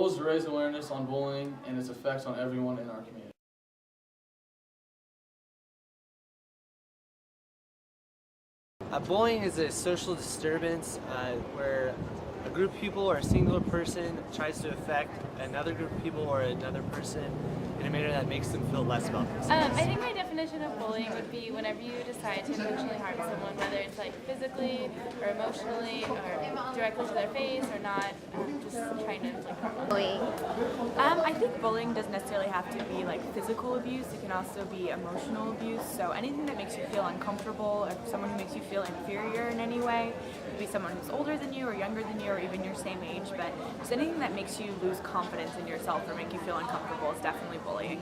goal is to raise awareness on bullying and its effects on everyone in our community. Bullying is a social disturbance where a group of people or a singular person tries to affect another group of people or another person in a manner that makes them feel less about themselves. I think my definition of bullying would be whenever you decide to intentionally harm someone, whether it's like physically or emotionally or directly to their face or not, just trying to like harm them. Bullying. I think bullying doesn't necessarily have to be like physical abuse. It can also be emotional abuse. So anything that makes you feel uncomfortable, or someone who makes you feel inferior in any way, it could be someone who's older than you or younger than you or even your same age, but just anything that makes you lose confidence in yourself or make you feel uncomfortable is definitely bullying.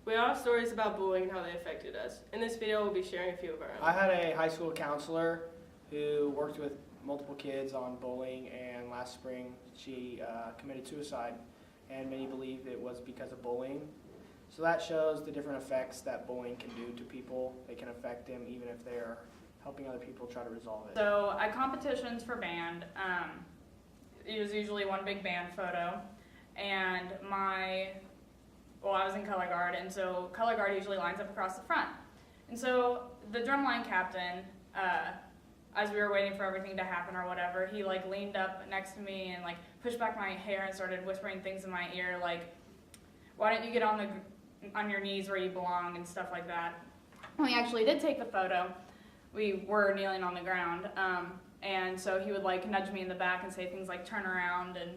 We all have stories about bullying and how they affected us. In this video, we'll be sharing a few of our own. I had a high school counselor who worked with multiple kids on bullying, and last spring she committed suicide, and many believe it was because of bullying. So that shows the different effects that bullying can do to people. They can affect them even if they're helping other people try to resolve it. So at competitions for band, it was usually one big band photo, and I was in color guard, and so color guard usually lines up across the front. And so the drumline captain, as we were waiting for everything to happen or whatever, he like leaned up next to me and like pushed back my hair and started whispering things in my ear like, why don't you get on your knees where you belong and stuff like that. When we actually did take the photo, we were kneeling on the ground, and so he would like nudge me in the back and say things like turn around and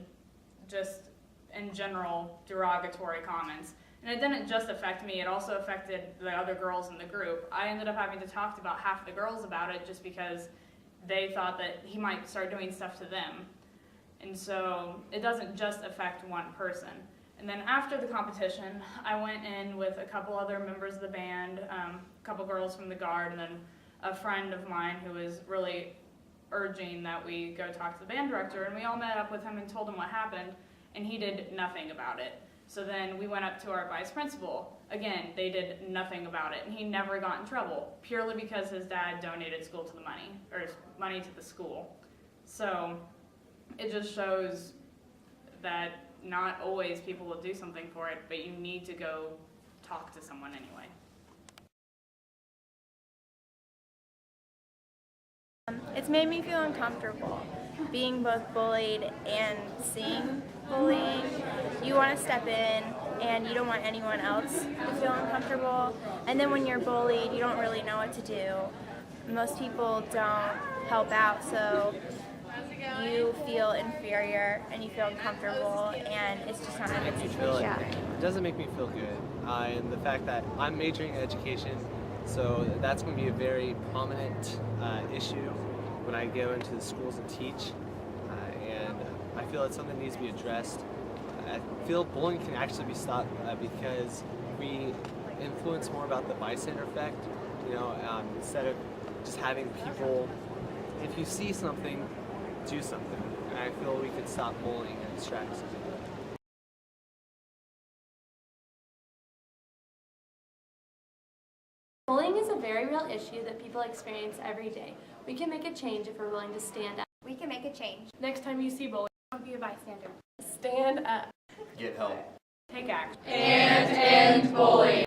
just in general derogatory comments. And it didn't just affect me, it also affected the other girls in the group. I ended up having to talk to about half the girls about it just because they thought that he might start doing stuff to them. And so it doesn't just affect one person. And then after the competition, I went in with a couple other members of the band, a couple girls from the guard, and then a friend of mine who was really urging that we go talk to the band director, and we all met up with him and told him what happened, and he did nothing about it. So then we went up to our vice principal. Again, they did nothing about it, and he never got in trouble, purely because his dad donated money to the school. So it just shows that not always people will do something for it, but you need to go talk to someone anyway. It's made me feel uncomfortable being both bullied and seeing bullying, you want to step in and you don't want anyone else to feel uncomfortable. And then when you're bullied, you don't really know what to do. Most people don't help out, so you feel inferior and you feel uncomfortable, and it's just not a good situation. It doesn't make me feel good. And the fact that I'm majoring in education, so that's going to be a very prominent issue when I go into the schools and teach. And I feel it's something that needs to be addressed. I feel bullying can actually be stopped because we influence more about the bystander effect. Instead of just having people, if you see something, do something. And I feel we could stop bullying and distract some people. Bullying is a very real issue that people experience every day. We can make a change if we're willing to stand up. We can make a change. Next time you see bullying, Don't be a bystander. stand up. Get help. Take action. And end bullying.